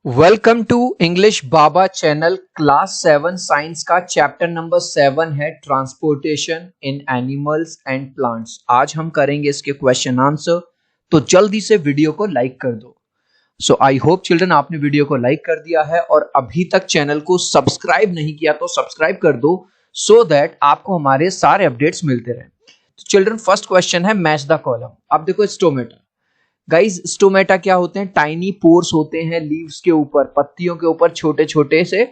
Welcome to English Baba channel. Class 7 science का chapter number 7 है transportation in animals and plants. आज हम करेंगे इसके क्वेश्चन आंसर, तो जल्दी से वीडियो को लाइक कर दो। सो आई होप चिल्ड्रन आपने वीडियो को लाइक कर दिया है और अभी तक चैनल को सब्सक्राइब नहीं किया तो सब्सक्राइब कर दो सो दैट आपको हमारे सारे अपडेट्स मिलते रहे। तो चिल्ड्रन फर्स्ट क्वेश्चन है मैच द कॉलम। अब देखो स्टोमेटा, गाइज स्टोमेटा क्या होते हैं? टाइनी पोर्स होते हैं लीव्स के ऊपर, पत्तियों के ऊपर छोटे छोटे से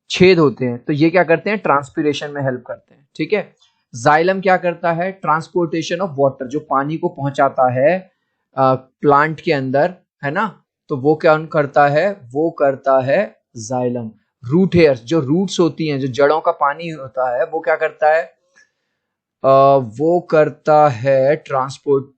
छेद होते हैं। तो ये क्या करते हैं? ट्रांसपिरेशन में हेल्प करते हैं। ठीक है। जाइलम क्या करता है? ट्रांसपोर्टेशन ऑफ वाटर, जो पानी को पहुंचाता है प्लांट के अंदर, है ना। तो वो क्या करता है? वो करता है जाइलम। रूट हेयर्स, जो रूट्स होती हैं, जो जड़ों का पानी होता है, वो क्या करता है? वो करता है ट्रांसपोर्ट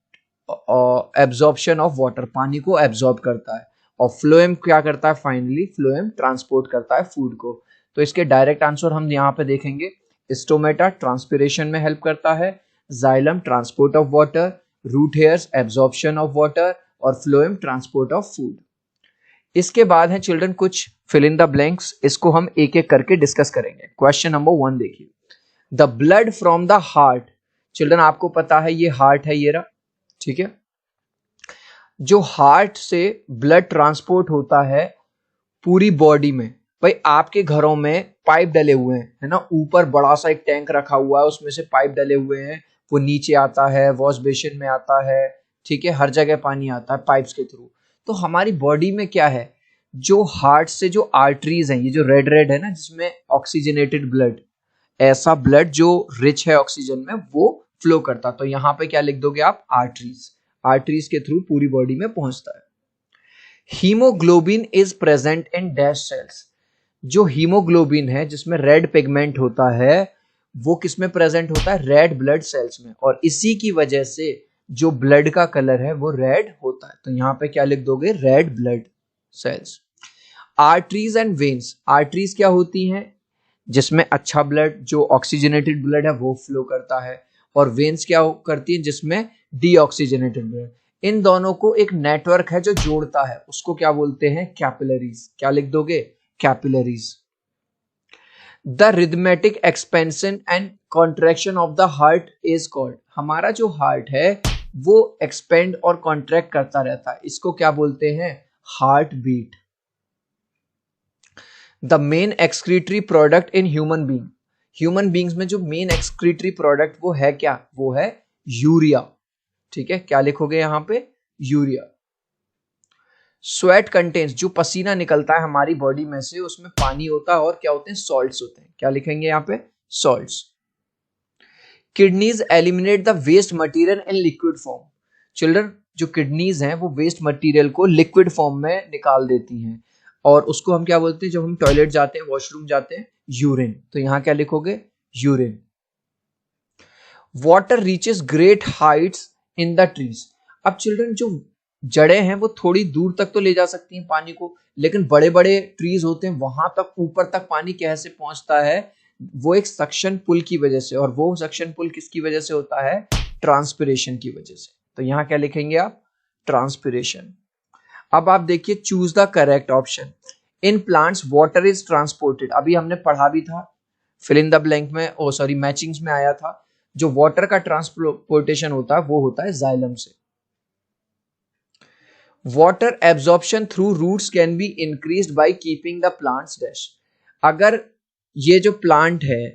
एब्जॉर्प्शन ऑफ वाटर, पानी को एब्जॉर्ब करता है। और फ्लोएम क्या करता है? फाइनली फ्लोएम ट्रांसपोर्ट करता है फूड को। तो इसके डायरेक्ट आंसर हम यहाँ पे देखेंगे। स्टोमेटा ट्रांसपिरेशन में हेल्प करता है, xylem transport of water, root hairs absorption of water और फ्लोएम ट्रांसपोर्ट ऑफ फूड। इसके बाद है चिल्ड्रन कुछ फिल इन द ब्लैंक्स, इसको हम एक एक करके डिस्कस करेंगे। क्वेश्चन नंबर 1 देखिए, the blood from the heart. Children आपको पता है ये हार्ट है, ये रहा। ठीक है। जो हार्ट से ब्लड ट्रांसपोर्ट होता है पूरी बॉडी में, भाई आपके घरों में पाइप डले हुए हैं, है ना। ऊपर बड़ा सा एक टैंक रखा हुआ है, उसमें से पाइप डले हुए हैं, वो नीचे आता है, वॉश बेसिन में आता है। ठीक है। हर जगह पानी आता है पाइप्स के थ्रू। तो हमारी बॉडी में क्या है? जो हार्ट से जो आर्टरीज हैं, ये जो रेड रेड है ना, जिसमें ऑक्सीजनेटेड ब्लड, ऐसा ब्लड जो रिच है ऑक्सीजन में, वो फ्लो करता। तो यहाँ पे क्या लिख दोगे आप? आर्टरीज। आर्टरीज के थ्रू पूरी बॉडी में पहुंचता है। Haemoglobin is present in dash cells. जो हीमोग्लोबिन है, जिसमें रेड पिगमेंट होता है, वो किसमें प्रेजेंट होता है? रेड ब्लड सेल्स में। और इसी की वजह से जो ब्लड का कलर है वो रेड होता है। तो यहाँ पे क्या लिख दोगे? Red blood sales. Arteries and veins. Arteries क्या होती हैं? जिसमें अच्छा ब्लड, जो ऑक्सीजनेटेड ब्लड है, वो फ्लो करता है। और वेन्स क्या करती है? जिसमें डीऑक्सीजनेटेड ब्लड। इन दोनों को एक नेटवर्क है जो जोड़ता है, उसको क्या बोलते हैं? कैपिलरीज। क्या लिख दोगे? Capillaries. The rhythmic expansion and contraction of the heart is called. हमारा जो हार्ट है वो एक्सपेंड और कॉन्ट्रैक्ट करता रहता है, इसको क्या बोलते हैं? Heart beat. The main excretory product in human being. Human beings में जो मेन एक्सक्रीटरी प्रोडक्ट वो है क्या? वो है यूरिया। ठीक है। क्या लिखोगे यहां पे? यूरिया। स्वेट कंटेन्स, जो पसीना निकलता है हमारी बॉडी में से, उसमें पानी होता है और क्या होते हैं? सॉल्ट्स होते हैं। क्या लिखेंगे यहां पे? Salts. Kidneys eliminate the waste material in liquid form. Children, जो किडनीज हैं वो वेस्ट मटेरियल को लिक्विड फॉर्म में निकाल देती हैं, और उसको हम क्या बोलते हैं? जब हम टॉयलेट जाते हैं, वॉशरूम जाते हैं, यूरिन। तो यहां क्या लिखोगे? Urine. Water reaches great heights in the trees. अब चिल्ड्रन, जो जड़ें हैं वो थोड़ी दूर तक तो ले जा सकती हैं पानी को, लेकिन बड़े बड़े ट्रीज होते हैं, वहां तक ऊपर तक पानी कैसे पहुंचता है? वो एक सक्शन पुल की वजह से। और वो सक्शन पुल किसकी वजह से होता है? ट्रांसपिरेशन की वजह से। तो यहां क्या लिखेंगे आप? ट्रांसपिरेशन। अब आप देखिए, choose the correct option. In plants water is transported, अभी हमने पढ़ा भी था, फिल इन द ब्लैंक में, ओ सॉरी मैचिंग्स में आया था। जो वाटर का ट्रांसपोर्टेशन होता है वो होता है जाइलम से। Water absorption through roots can be increased by keeping the plants dash. अगर ये जो प्लांट है,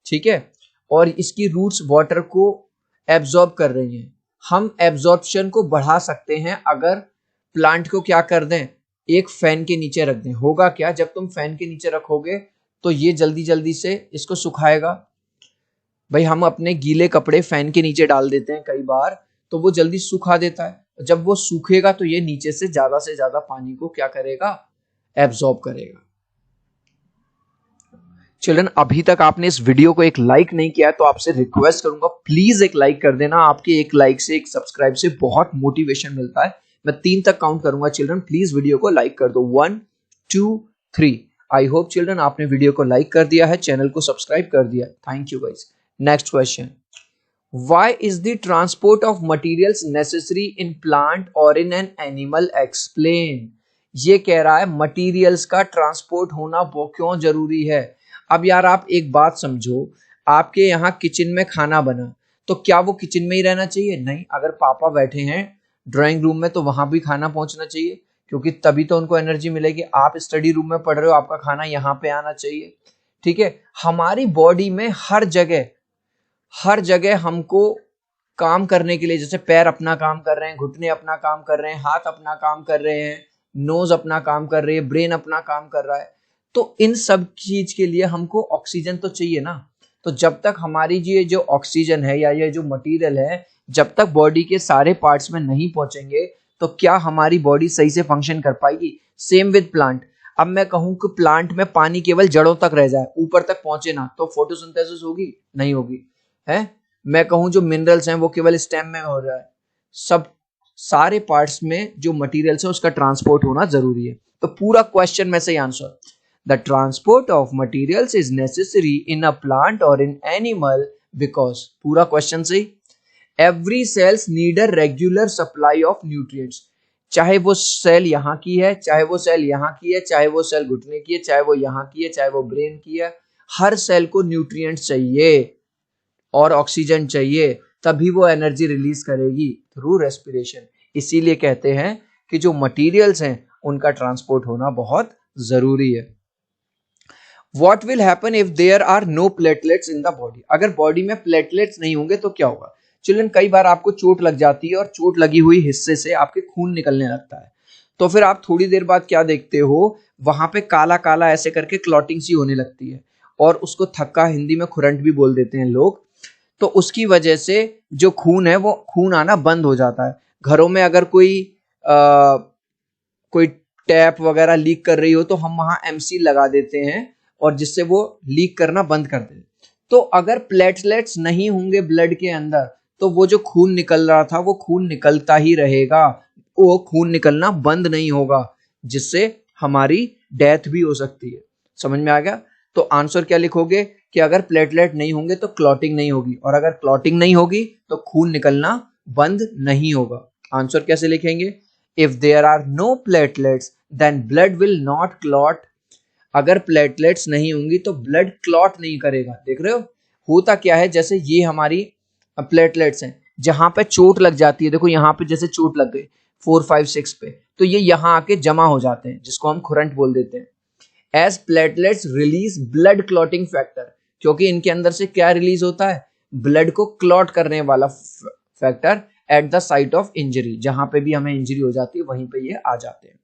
ठीक है, और इसकी रूट्स वाटर को एब्जॉर्ब कर रही हैं, हम एब्जॉर्प्शन को बढ़ा सकते हैं अगर प्लांट को क्या कर दें? एक फैन के नीचे रख दें। होगा क्या? जब तुम फैन के नीचे रखोगे तो ये जल्दी जल्दी से इसको सुखाएगा। भाई हम अपने गीले कपड़े फैन के नीचे डाल देते हैं कई बार, तो वो जल्दी सुखा देता है। जब वो सूखेगा तो ये नीचे से ज्यादा पानी को क्या करेगा? एब्जॉर्ब करेगा। चिल्ड्रन, अभी तक आपने इस वीडियो को एक लाइक नहीं किया है तो आपसे रिक्वेस्ट करूंगा, प्लीज एक लाइक कर देना। आपके एक लाइक से, एक सब्सक्राइब से बहुत मोटिवेशन मिलता है। मैं 3 तक काउंट करूंगा चिल्ड्रन, प्लीज वीडियो को लाइक कर दो। 1 2 3। आई होप चिल्ड्रन आपने वीडियो को लाइक कर दिया है, चैनल को सब्सक्राइब कर दिया। Thank you guys. Next question, why is the transport of materials necessary in plant or in an animal? Explain। ये कह रहा है मटेरियल्स का ट्रांसपोर्ट होना वो क्यों जरूरी है। अब यार आप एक बात समझो, आपके यहाँ किचन में खाना बना तो क्या वो किचन में ही रहना चाहिए? नहीं, अगर पापा बैठे हैं ड्राइंग रूम में तो वहां भी खाना पहुंचना चाहिए, क्योंकि तभी तो उनको एनर्जी मिलेगी। आप स्टडी रूम में पढ़ रहे हो, आपका खाना यहाँ पे आना चाहिए। ठीक है, हमारी बॉडी में हर जगह हमको काम करने के लिए, जैसे पैर अपना काम कर रहे हैं, घुटने अपना काम कर रहे हैं, हाथ अपना काम कर रहे हैं, नोज अपना काम कर रही है, ब्रेन अपना काम कर रहा है, तो इन सब चीज के लिए हमको ऑक्सीजन तो चाहिए ना। तो जब तक हमारी ये जो ऑक्सीजन है या ये जो मटेरियल है जब तक बॉडी के सारे पार्ट्स में नहीं पहुंचेंगे तो क्या हमारी बॉडी सही से फंक्शन कर पाएगी? Same with plant. अब मैं कहूं कि प्लांट में पानी केवल जड़ों तक रह जाए, ऊपर तक पहुंचे ना, तो फोटोसिंथेसिस होगी? नहीं होगी। है, मैं कहूं जो मिनरल्स हैं वो केवल स्टेम में हो रहा है, सब सारे पार्ट्स में जो मटेरियल्स है उसका ट्रांसपोर्ट होना जरूरी है। तो पूरा क्वेश्चन में से answer, the transport of materials is necessary in a plant और इन एनिमल बिकॉज, पूरा क्वेश्चन से every cells need a regular supply of nutrients. चाहे वो सेल यहाँ की है, चाहे वो सेल यहाँ की है, चाहे वो सेल घुटने की है, चाहे वो यहाँ की है, चाहे वो ब्रेन की है, हर सेल को न्यूट्रिएंट्स चाहिए और ऑक्सीजन चाहिए, तभी वो एनर्जी रिलीज करेगी थ्रू रेस्पिरेशन। इसीलिए कहते हैं कि जो मटेरियल्स हैं उनका ट्रांसपोर्ट होना बहुत जरूरी है। What will happen if there are no platelets in the body? अगर बॉडी में प्लेटलेट्स नहीं होंगे तो क्या होगा? चिल्ड्रन, कई बार आपको चोट लग जाती है और चोट लगी हुई हिस्से से आपके खून निकलने लगता है, तो फिर आप थोड़ी देर बाद क्या देखते हो, वहां पे काला काला ऐसे करके क्लॉटिंग सी होने लगती है, और उसको थक्का, हिंदी में खुरंट भी बोल देते हैं लोग। तो उसकी वजह से जो खून है वो खून आना बंद हो जाता है। घरों में अगर कोई टैप वगैरह लीक कर रही हो तो हम वहां एमसी लगा देते हैं और जिससे वो लीक करना बंद कर दे। तो अगर प्लेटलेट्स नहीं होंगे ब्लड के अंदर तो वो जो खून निकल रहा था वो खून निकलता ही रहेगा, वो खून निकलना बंद नहीं होगा, जिससे हमारी डेथ भी हो सकती है। समझ में आ गया? तो आंसर क्या लिखोगे कि अगर प्लेटलेट नहीं होंगे तो क्लॉटिंग नहीं होगी, और अगर क्लॉटिंग नहीं होगी तो खून निकलना बंद नहीं होगा। आंसर कैसे लिखेंगे? If there are no platelets then blood will not clot. अगर प्लेटलेट्स नहीं होंगी तो ब्लड क्लॉट नहीं करेगा। देख रहे हो होता क्या है, जैसे ये हमारी प्लेटलेट्स हैं, जहां पे चोट लग जाती है, देखो यहाँ पे जैसे चोट लग गई 4, 5, 6 पे, तो ये यहाँ आके जमा हो जाते हैं, जिसको हम खुरंट बोल देते हैं। As platelets release blood clotting factor, क्योंकि इनके अंदर से क्या रिलीज होता है? ब्लड को क्लॉट करने वाला factor at the site of injury, जहां पे भी हमें इंजरी हो जाती है वहीं पे ये आ जाते हैं।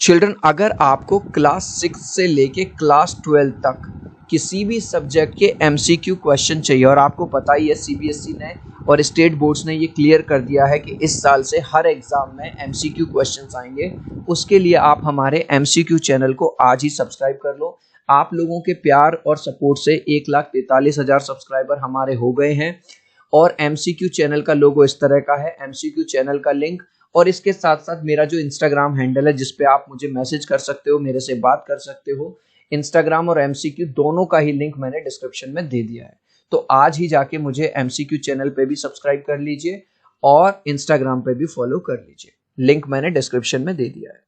चिल्ड्रन, अगर आपको क्लास 6 से लेके क्लास 12 तक किसी भी सब्जेक्ट के एमसीक्यू क्वेश्चन चाहिए, और आपको पता ही है सीबीएसई ने और स्टेट बोर्ड्स ने ये क्लियर कर दिया है कि इस साल से हर एग्जाम में एमसीक्यू क्वेश्चंस आएंगे, उसके लिए आप हमारे एमसीक्यू चैनल को आज ही सब्सक्राइब कर लो। आप लोगों के प्यार और सपोर्ट से 1,43,000 सब्सक्राइबर हमारे हो गए हैं, और एमसीक्यू चैनल का लोगो इस तरह का है, एमसीक्यू चैनल का लिंक, और इसके साथ साथ मेरा जो इंस्टाग्राम हैंडल है जिसपे आप मुझे मैसेज कर सकते हो, मेरे से बात कर सकते हो, इंस्टाग्राम और एमसीक्यू दोनों का ही लिंक मैंने डिस्क्रिप्शन में दे दिया है। तो आज ही जाके मुझे एमसीक्यू चैनल पे भी सब्सक्राइब कर लीजिए और इंस्टाग्राम पे भी फॉलो कर लीजिए, लिंक मैंने डिस्क्रिप्शन में दे दिया है।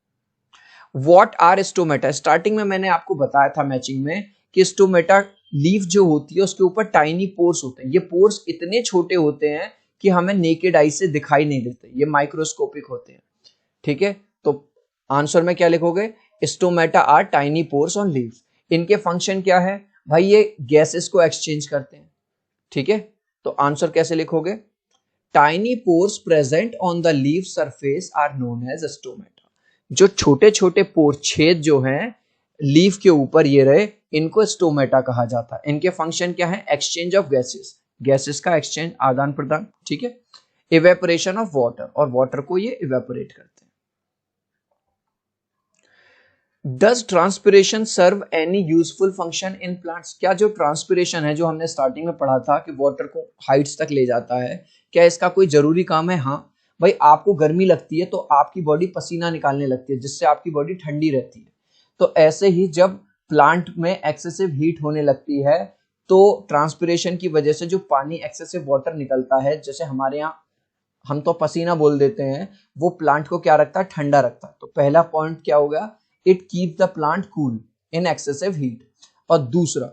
What are stomata? स्टार्टिंग में मैंने आपको बताया था मैचिंग में कि स्टोमेटा लीफ जो होती है उसके ऊपर टाइनी पोर्स होते हैं। ये पोर्स इतने छोटे होते हैं कि हमें नेकेड आई से दिखाई नहीं देते, ये माइक्रोस्कोपिक होते हैं। ठीक है, तो आंसर में क्या लिखोगे? Stomata are tiny pores on leaves. इनके फंक्शन क्या है भाई? ये गैसेस को एक्सचेंज करते हैं। ठीक है, तो आंसर कैसे लिखोगे? Tiny pores present on the leaf surface are known as stomata. जो छोटे छोटे पोर, छेद जो हैं लीफ के ऊपर ये रहे, इनको स्टोमेटा कहा जाता है। इनके फंक्शन क्या है? एक्सचेंज ऑफ गैसेस, गैसेस का एक्सचेंज, आदान प्रदान। ठीक है, इवेपोरेशन ऑफ वाटर, और वाटर को ये इवेपोरेट करते हैं। Does transpiration serve any useful function in plants? क्या जो ट्रांसपिरेशन है, जो हमने स्टार्टिंग में पढ़ा था कि वाटर को हाइट्स तक ले जाता है, क्या इसका कोई जरूरी काम है? हाँ भाई, आपको गर्मी लगती है तो आपकी बॉडी पसीना निकालने लगती है, जिससे आपकी बॉडी ठंडी रहती है। तो ऐसे ही जब प्लांट में एक्सेसिव हीट होने लगती है तो ट्रांसपिरेशन की वजह से जो पानी एक्सेसिव वाटर निकलता है, जैसे हमारे यहाँ हम तो पसीना बोल देते हैं, वो प्लांट को क्या रखता है, ठंडा रखता है। तो पहला पॉइंट क्या हो गया, it keep the plant cool in excessive heat. और दूसरा,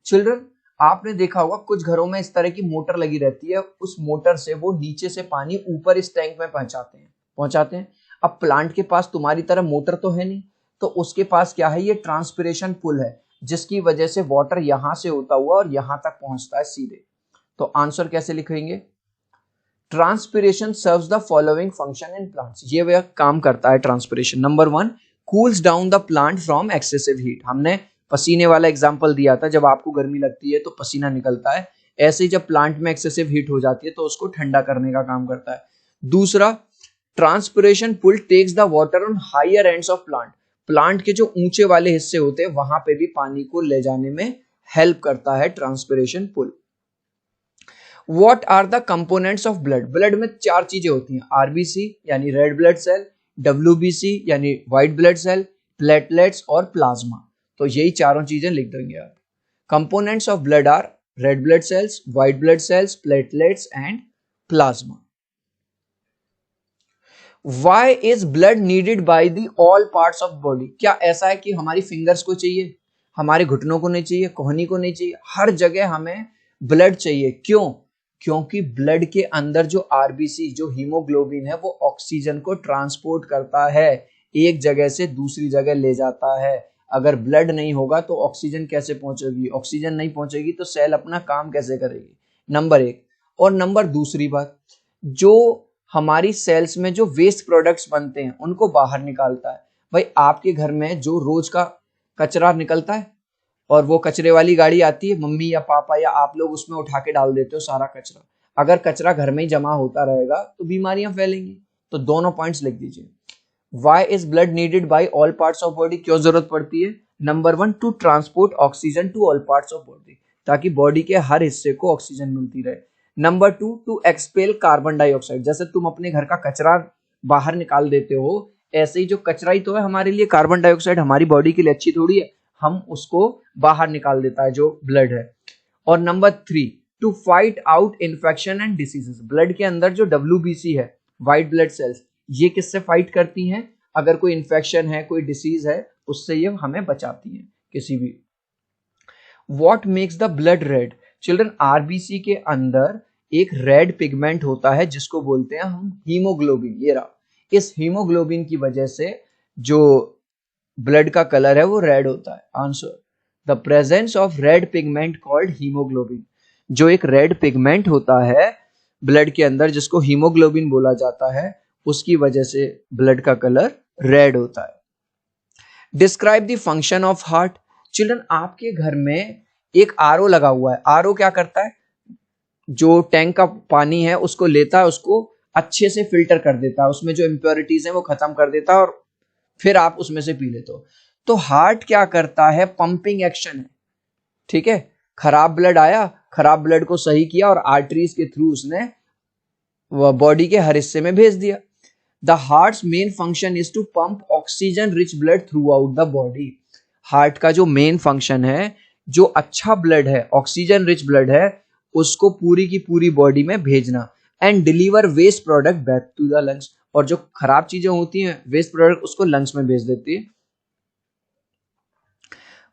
चिल्ड्रन आपने देखा होगा कुछ घरों में इस तरह की मोटर लगी रहती है, उस मोटर से वो नीचे से पानी ऊपर इस टैंक में पहुंचाते हैं। अब प्लांट के पास तुम्हारी तरह मोटर तो है नहीं, तो उसके पास क्या है, ये ट्रांसपिरेशन पुल है, जिसकी वजह से वाटर यहां से होता हुआ और यहां तक पहुंचता है सीधे। तो आंसर कैसे लिखेंगे, transpiration serves the following function in plants. ये वह काम करता है transpiration. Number 1, cools down the plant from excessive heat. हमने पसीने वाला एग्जांपल दिया था, जब आपको गर्मी लगती है तो पसीना निकलता है, ऐसे ही जब प्लांट में एक्सेसिव हीट हो जाती है तो उसको ठंडा करने का काम करता है। दूसरा, transpiration pull takes the water on higher ends of plant. Plant के जो ऊंचे वाले हिस्से होते हैं वहां पे भी पानी को ले जाने में हेल्प करता है transpiration pull. What are the components of blood? Blood में 4 चीजें होती हैं, आरबीसी यानी रेड ब्लड सेल, डब्ल्यूबीसी यानी व्हाइट ब्लड सेल, प्लेटलेट्स और प्लाज्मा। तो यही चारों चीजें लिख देंगे आप। Components of blood are red blood cells, white blood cells, platelets and plasma. Why is blood needed by the all parts of body? क्या ऐसा है कि हमारी फिंगर्स को चाहिए, हमारे घुटनों को नहीं चाहिए, कोहनी को नहीं चाहिए, हर जगह हमें ब्लड चाहिए। क्यों? क्योंकि ब्लड के अंदर जो आरबीसी, जो हीमोग्लोबिन है, वो ऑक्सीजन को ट्रांसपोर्ट करता है, एक जगह से दूसरी जगह ले जाता है। अगर ब्लड नहीं होगा तो ऑक्सीजन कैसे पहुंचेगी, ऑक्सीजन नहीं पहुंचेगी तो सेल अपना काम कैसे करेगी, नंबर 1। और नंबर दूसरी बात, जो हमारी सेल्स में जो वेस्ट प्रोडक्ट्स बनते हैं उनको बाहर निकालता है। भाई आपके घर में जो रोज का कचरा निकलता है और वो कचरे वाली गाड़ी आती है, मम्मी या पापा या आप लोग उसमें उठा के डाल देते हो सारा कचरा। अगर कचरा घर में ही जमा होता रहेगा तो बीमारियां फैलेंगी। तो दोनों पॉइंट्स लिख दीजिए। Why is blood needed by all parts of body? क्यों जरूरत पड़ती है? Number 1, to transport oxygen to all parts of body, ताकि बॉडी के हर हिस्से को ऑक्सीजन मिलती रहे। Number 2, to expel carbon dioxide. जैसे तुम अपने घर का कचरा बाहर निकाल देते हो, ऐसे ही जो कचरा ही तो है हमारे लिए, कार्बन डाइऑक्साइड हमारी बॉडी के लिए अच्छी थोड़ी है, हम उसको बाहर निकाल देता है जो ब्लड है। और number 3, to fight out infection and diseases. Blood के अंदर जो WBC है, व्हाइट ब्लड सेल्स, ये किससे फाइट करती हैं? अगर कोई इन्फेक्शन है, कोई डिसीज है, उससे ये हमें बचाती है किसी भी। What makes the blood red? Children RBC के अंदर एक रेड पिगमेंट होता है जिसको बोलते हैं हम हीमोग्लोबिन। ये रहा, इस हीमोग्लोबिन की वजह से जो ब्लड का कलर है वो रेड होता है। Answer, the presence of red pigment called haemoglobin. जो एक रेड पिगमेंट होता है ब्लड के अंदर जिसको हीमोग्लोबिन बोला जाता है, उसकी वजह से ब्लड का कलर रेड होता है। Describe the function of heart. Children आपके घर में एक आरओ लगा हुआ है। आरओ क्या करता है? जो टैंक का पानी है उसको लेता है, उसको अच्छे से फिल्टर कर देता है, उसमें जो इम्प्योरिटीज है वो खत्म कर देता है और फिर आप उसमें से पी लेते हो। तो हार्ट क्या करता है? पंपिंग एक्शन है, ठीक है। खराब ब्लड आया, खराब ब्लड को सही किया और आर्टरीज के थ्रू उसने बॉडी के हर हिस्से में भेज दिया। The heart's main function is to pump oxygen rich blood throughout the body. Heart का जो मेन फंक्शन है, जो अच्छा ब्लड है, ऑक्सीजन रिच ब्लड है, उसको पूरी की पूरी बॉडी में भेजना and deliver waste product back to the lungs. और जो खराब चीजें होती हैं, वेस्ट प्रोडक्ट, उसको लंग्स में भेज देती है।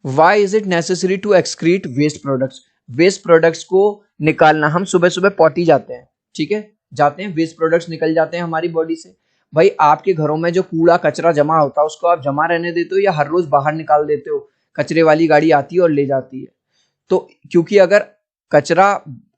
Why is it necessary to excrete waste products? Waste products को निकालना, हम सुबह सुबह पॉटी जाते हैं, ठीक है, जाते हैं, वेस्ट प्रोडक्ट्स निकल जाते हैं हमारी बॉडी से। भाई आपके घरों में जो कूड़ा कचरा जमा होता है उसको आप जमा रहने देते हो या हर रोज बाहर निकाल देते हो? कचरे वाली गाड़ी आती है और ले जाती है। तो क्योंकि अगर कचरा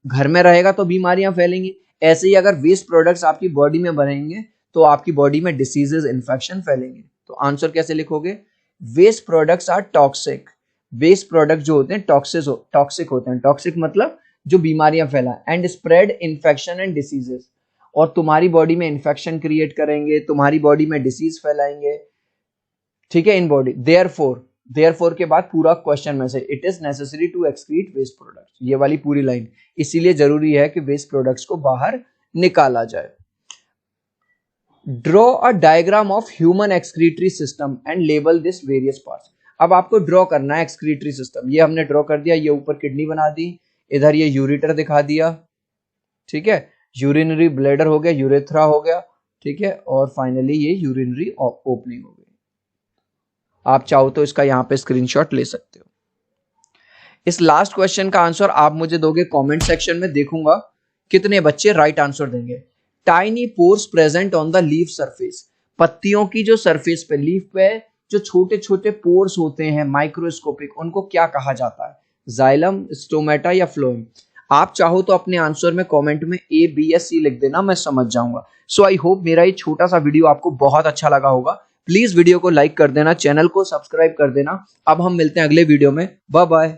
घर में रहेगा तो बीमारियां फैलेंगी, ऐसे ही अगर वेस्ट प्रोडक्ट्स आपकी बॉडी में बनेंगे तो आपकी बॉडी में डिसीजेस, इन्फेक्शन फैलेंगे। तो आंसर कैसे लिखोगे? Waste products are toxic. Waste product जो होते हैं टॉक्सिक होते हैं। टॉक्सिक मतलब जो बीमारियां फैलाएं, and spread infection and diseases, और तुम्हारी बॉडी में इन्फेक्शन क्रिएट करेंगे, तुम्हारी बॉडी में डिसीज फैलाएंगे, ठीक है, इन बॉडी। देयरफॉर के बाद पूरा क्वेश्चन में से it is necessary to excrete waste products, ये वाली पूरी लाइन, इसीलिए जरूरी है कि वेस्ट प्रोडक्ट्स को बाहर निकाला जाए। Draw a diagram of human excretory system and label this various parts. अब आपको ड्रॉ करना है एक्सक्रीटरी सिस्टम। ये हमने ड्रॉ कर दिया, ये ऊपर किडनी बना दी, इधर ये यूरेटर दिखा दिया, ठीक है, यूरिनरी ब्लैडर हो गया, यूरेथ्रा हो गया, ठीक है, और फाइनली ये यूरिनरी ओपनिंग हो गई। आप चाहो तो इसका यहाँ पे स्क्रीनशॉट ले सकते हो। इस लास्ट क्वेश्चन का आंसर आप मुझे दोगे कमेंट सेक्शन में, देखूंगा कितने बच्चे राइट आंसर देंगे। Tiny pores present on the leaf surface, पत्तियों की जो सरफेस पे, लीफ पे जो छोटे छोटे पोर्स होते हैं माइक्रोस्कोपिक, उनको क्या कहा जाता है? जाइलम, स्टोमेटा या फ्लोएम? आप चाहो तो अपने आंसर में कमेंट में ए, बी या सी लिख देना, मैं समझ जाऊंगा। सो आई होप मेरा ये छोटा सा वीडियो आपको बहुत अच्छा लगा होगा। प्लीज वीडियो को लाइक कर देना, चैनल को सब्सक्राइब कर देना। अब हम मिलते हैं अगले वीडियो में। Bye bye.